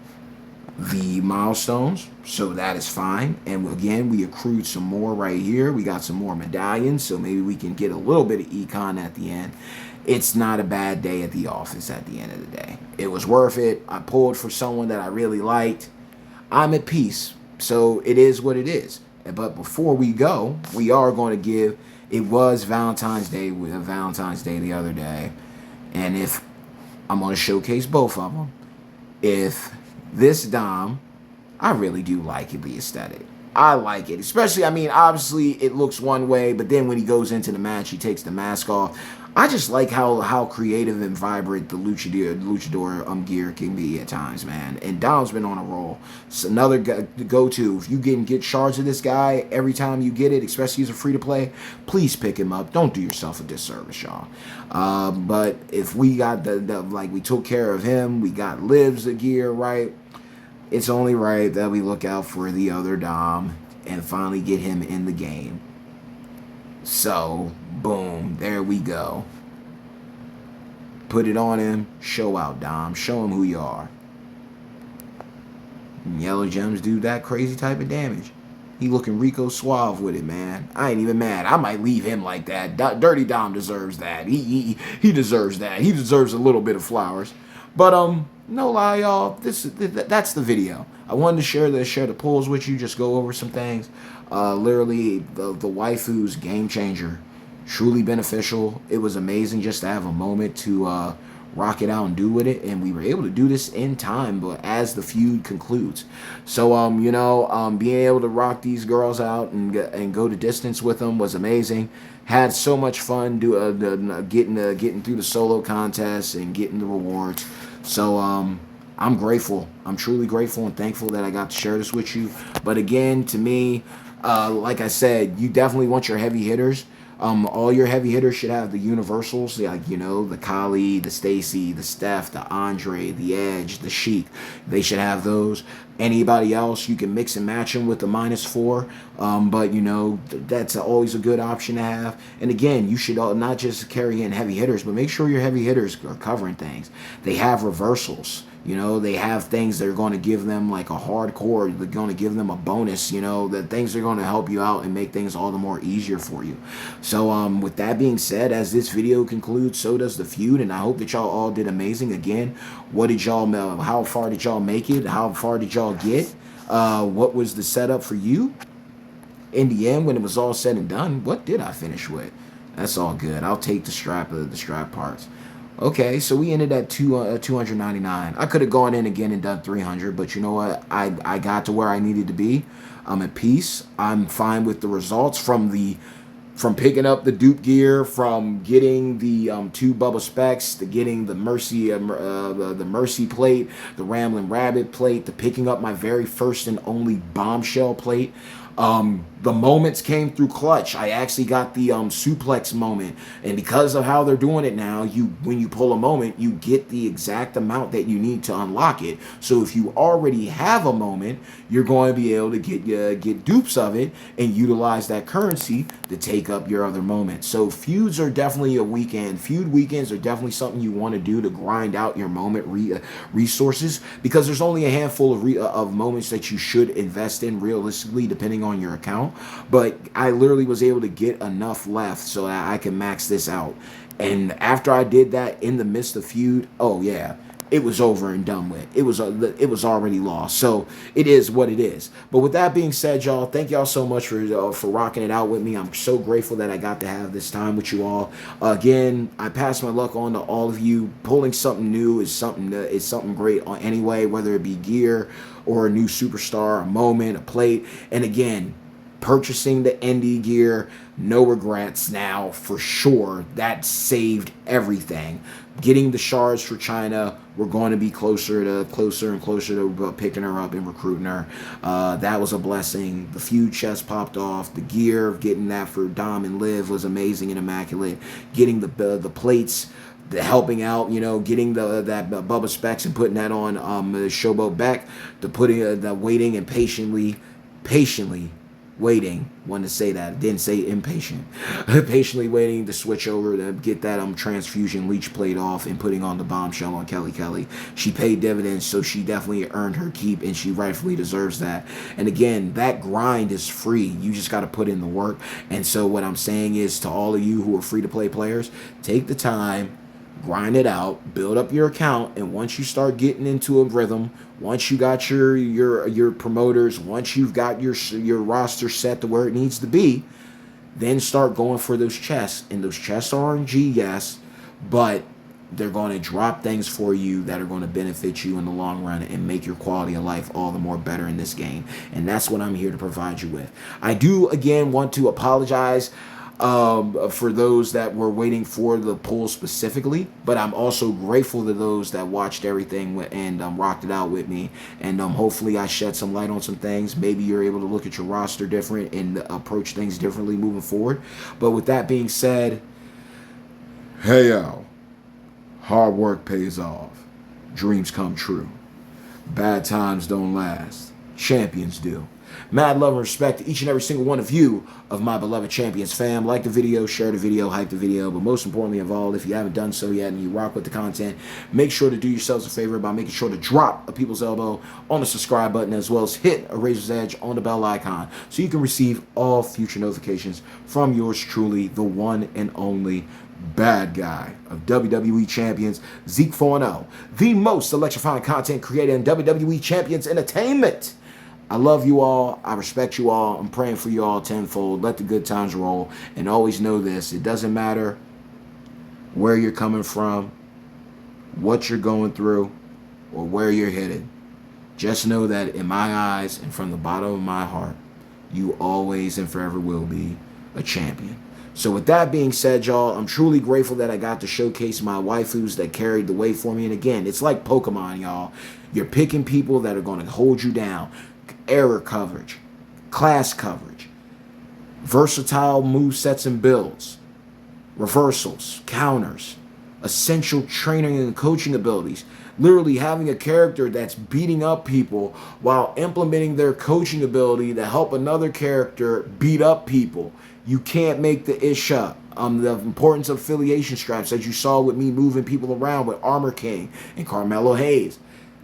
the milestones, so that is fine. And again, we accrued some more right here. We got some more medallions, so maybe we can get a little bit of econ at the end. it's not a bad day at the office at the end of the day. It was worth it. I pulled for someone that I really liked. I'm at peace. So it is what it is. But before we go, we are going to give, it was Valentine's Day, the other day. And if I'm going to showcase both of them, if this Dom, I really do like it, the aesthetic. I like it. Especially, I mean, obviously it looks one way, but then when he goes into the match, he takes the mask off. I just like how creative and vibrant the luchador gear can be at times, man. And Dom's been on a roll. It's another go-to. If you get shards of this guy every time you get it, especially as a free-to-play, please pick him up. Don't do yourself a disservice, y'all. But if we got like we took care of him, we got Liv's gear, right? It's only right that we look out for the other Dom and finally get him in the game. So, boom, there we go. Put it on him. Show out, Dom. Show him who you are. Yellow gems do that crazy type of damage. He looking Rico Suave with it, man. I ain't even mad. I might leave him like that. Dirty Dom deserves that. He deserves that. He deserves a little bit of flowers. But no lie, y'all. That's the video. I wanted to share the polls with you. Just go over some things. Literally, the waifu's game changer. Truly beneficial. It was amazing just to have a moment to rock it out and do with it, and we were able to do this in time, but as the feud concludes. So being able to rock these girls out and go to distance with them was amazing. Had so much fun getting through the solo contest and getting the rewards. So I'm grateful. I'm truly grateful and thankful that I got to share this with you. But again, to me, like I said, you definitely want your heavy hitters. All your heavy hitters should have the universals, like, the Kali, the Stacy, the Steph, the Andre, the Edge, the Sheik. They should have those. Anybody else, you can mix and match them with the -4. But, that's always a good option to have. And again, you should not just carry in heavy hitters, but make sure your heavy hitters are covering things. They have reversals. They have things that are going to give them like a hardcore, they're going to give them a bonus, that things are going to help you out and make things all the more easier for you. So with that being said, as this video concludes, so does the feud, and I hope that y'all all did amazing. Again, how far did y'all make it? How far did y'all get? What was the setup for you? In the end, when it was all said and done, what did I finish with? That's all good. I'll take the strap parts. Okay, so we ended at 299. I could have gone in again and done 300, but you know what? I got to where I needed to be. I'm at peace. I'm fine with the results from picking up the dupe gear, from getting the 2 Bubba Specs, to getting the Mercy plate, the Rambling Rabbit plate, to picking up my very first and only Bombshell plate. The moments came through clutch. I actually got the suplex moment, and because of how they're doing it now, when you pull a moment, you get the exact amount that you need to unlock it. So if you already have a moment, you're going to be able to get dupes of it and utilize that currency to take up your other moments. So feuds are definitely a weekend. Feud weekends are definitely something you want to do to grind out your moment resources, because there's only a handful of moments that you should invest in realistically, depending on your account. But I literally was able to get enough left so that I can max this out. And after I did that in the midst of feud, oh yeah, it was over and done with. It was already lost. So it is what it is. But with that being said, y'all, thank y'all so much for rocking it out with me. I'm so grateful that I got to have this time with you all. Again, I pass my luck on to all of you. Pulling something new is something great anyway, whether it be gear or a new superstar, a moment, a plate. And again, purchasing the indie gear, no regrets now for sure. That saved everything. Getting the shards for Chyna, we're going to be closer and closer to picking her up and recruiting her. That was a blessing. The feud chest popped off. The gear, getting that for Dom and Liv was amazing and immaculate. Getting the plates, the helping out, getting that Bubba Specs and putting that on Showboat Beck, to putting the waiting and patiently waiting. Wanted to say that. Didn't say impatient. Patiently waiting to switch over to get that transfusion leech plate off and putting on the bombshell on Kelly Kelly. She paid dividends, so she definitely earned her keep, and she rightfully deserves that. And again, that grind is free. You just got to put in the work. And so what I'm saying is, to all of you who are free-to-play players, take the time, grind it out, build up your account, and once you start getting into a rhythm, once you got your promoters, once you've got your roster set to where it needs to be, then start going for those chests. And those chests are RNG, yes, but they're going to drop things for you that are going to benefit you in the long run and make your quality of life all the more better in this game. And that's what I'm here to provide you with. I do, again, want to apologize for those that were waiting for the poll specifically, but I'm also grateful to those that watched everything and rocked it out with me, and hopefully I shed some light on some things. Maybe you're able to look at your roster different and approach things differently moving forward. But with that being said, hey yo, hard work pays off, dreams come true, bad times don't last, champions do. Mad love and respect to each and every single one of you, of my beloved Champions fam. Like the video, share the video, hype the video, but most importantly of all, if you haven't done so yet and you rock with the content, make sure to do yourselves a favor by making sure to drop a people's elbow on the subscribe button, as well as hit a razor's edge on the bell icon so you can receive all future notifications from yours truly, the one and only bad guy of WWE Champions, Zeke 4-0, the most electrifying content creator in WWE Champions Entertainment. I love you all. I respect you all. I'm praying for you all tenfold. Let the good times roll. And always know this. It doesn't matter where you're coming from, what you're going through, or where you're headed. Just know that in my eyes and from the bottom of my heart, you always and forever will be a champion. So with that being said, y'all, I'm truly grateful that I got to showcase my waifus that carried the way for me. And again, it's like Pokemon, y'all. You're picking people that are going to hold you down. Error coverage, class coverage, versatile movesets and builds, reversals, counters, essential training and coaching abilities. Literally having a character that's beating up people while implementing their coaching ability to help another character beat up people. You can't make the ish up. The importance of affiliation straps, as you saw with me moving people around with Armor King and Carmelo Hayes,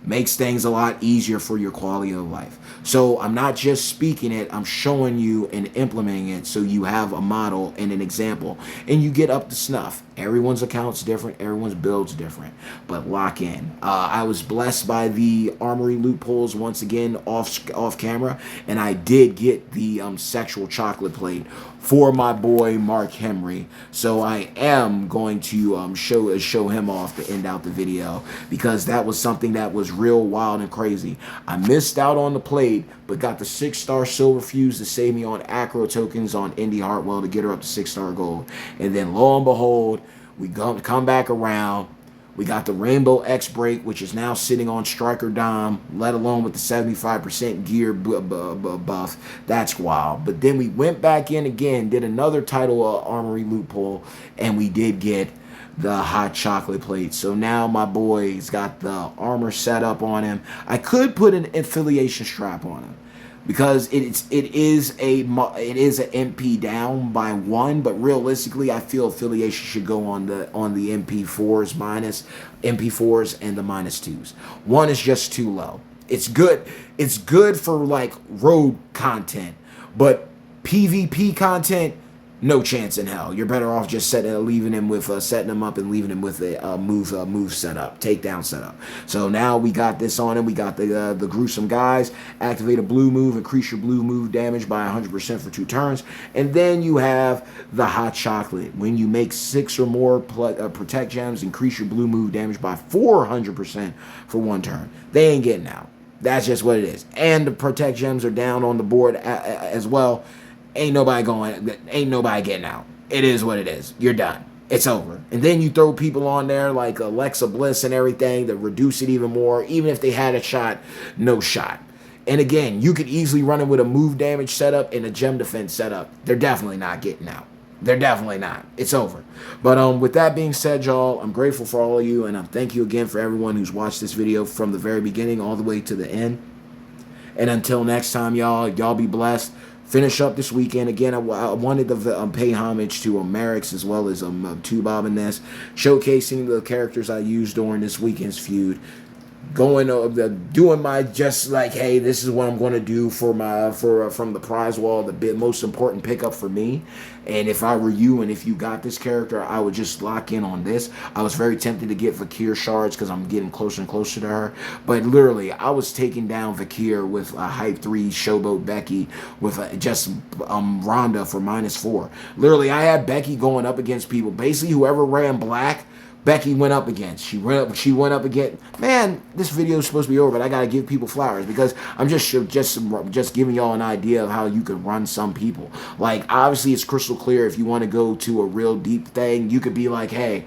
makes things a lot easier for your quality of life. So I'm not just speaking it, I'm showing you and implementing it so you have a model and an example and you get up to snuff. Everyone's account's different, everyone's build's different, but lock in. I was blessed by the armory loopholes once again off camera, and I did get the sexual chocolate plate for my boy Mark Henry. So I am going to show him off to end out the video, because that was something that was real wild and crazy. I missed out on the plate, but got the 6-star silver fuse to save me on acro tokens on Indy Hartwell to get her up to 6-star gold. And then lo and behold, we come back around. We got the Rainbow X break, which is now sitting on Striker Dom, let alone with the 75% gear buff. That's wild. But then we went back in again, did another title armory loophole, and we did get the hot chocolate plate. So now my boy's got the armor set up on him. I could put an affiliation strap on him, because it is an MP down by 1, but realistically I feel affiliation should go on the MP4s and the -2s. 1 is just too low. It's good for like road content, but PvP content, no chance in hell. You're better off just setting him up and leaving him with a move setup, takedown setup. So now we got this on him. We got the gruesome guys. Activate a blue move, increase your blue move damage by 100% for 2 turns. And then you have the hot chocolate. When you make 6 or more protect gems, increase your blue move damage by 400% for 1 turn. They ain't getting out. That's just what it is. And the protect gems are down on the board as well. Ain't nobody getting out. It is what it is. You're done. It's over. And then you throw people on there like Alexa Bliss and everything to reduce it even more. Even if they had a shot, no shot. And again, you could easily run it with a move damage setup and a gem defense setup. They're definitely not getting out. They're definitely not. It's over. But with that being said, y'all, I'm grateful for all of you, and thank you again for everyone who's watched this video from the very beginning all the way to the end. And until next time, y'all be blessed. finish up this weekend. Again, I wanted to pay homage to Merrick's as well as Tubob and Ness, showcasing the characters I used during this weekend's feud. Going doing my just like, hey, this is what I'm going to do for my from the prize wall, the most important pickup for me. And if I were you and if you got this character, I would just lock in on this. I was very tempted to get Vakir shards because I'm getting closer and closer to her, but literally I was taking down Vakir with a hype 3 showboat Becky with just Ronda for -4. Literally I had Becky going up against people, basically whoever ran black, Becky went up against. She went up against. Man, this video is supposed to be over, but I gotta give people flowers because I'm just giving y'all an idea of how you could run some people. Like obviously, it's crystal clear. If you want to go to a real deep thing, you could be like, hey,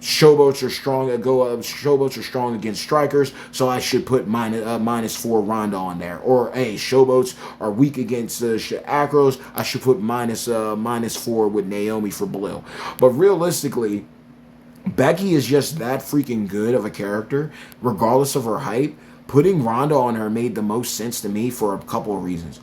showboats are strong. Showboats are strong against strikers, so I should put -4 Ronda on there. Or hey, showboats are weak against acros. I should put -4 with Naomi for blue. But realistically, Becky is just that freaking good of a character, regardless of her hype. Putting Ronda on her made the most sense to me for a couple of reasons.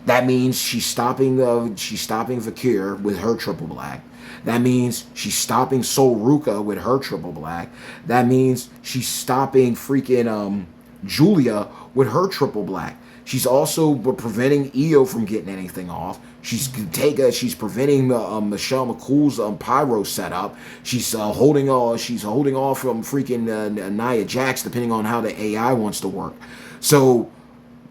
That means she's stopping Vakir with her triple black. That means she's stopping Sol Ruka with her triple black. That means she's stopping freaking Julia with her triple black. She's also preventing Io from getting anything off. She's preventing Michelle McCool's pyro setup. She's holding off from freaking Nia Jax, depending on how the AI wants to work. So,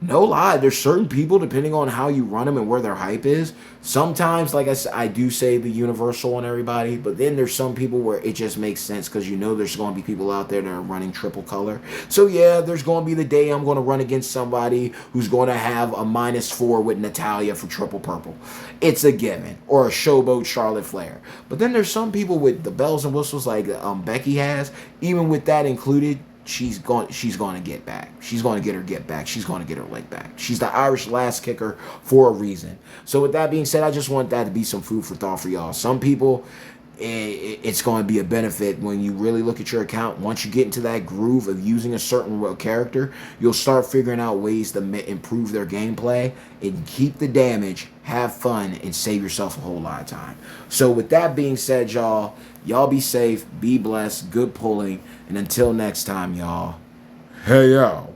no lie, there's certain people, depending on how you run them and where their hype is. Sometimes, like I said, I do say the universal on everybody, but then there's some people where it just makes sense because you know there's going to be people out there that are running triple color. So yeah, there's going to be the day I'm going to run against somebody who's going to have a -4 with Natalya for triple purple. It's a given. Or a showboat Charlotte Flair. But then there's some people with the bells and whistles like Becky has. Even with that included, she's going to get back. She's going to get back. She's going to get her leg back. She's the Irish last kicker for a reason. So with that being said, I just want that to be some food for thought for y'all. Some people, it's going to be a benefit when you really look at your account. Once you get into that groove of using a certain character, you'll start figuring out ways to improve their gameplay and keep the damage, have fun, and save yourself a whole lot of time. So with that being said, y'all be safe, be blessed, good pulling, and until next time, y'all, hey yo.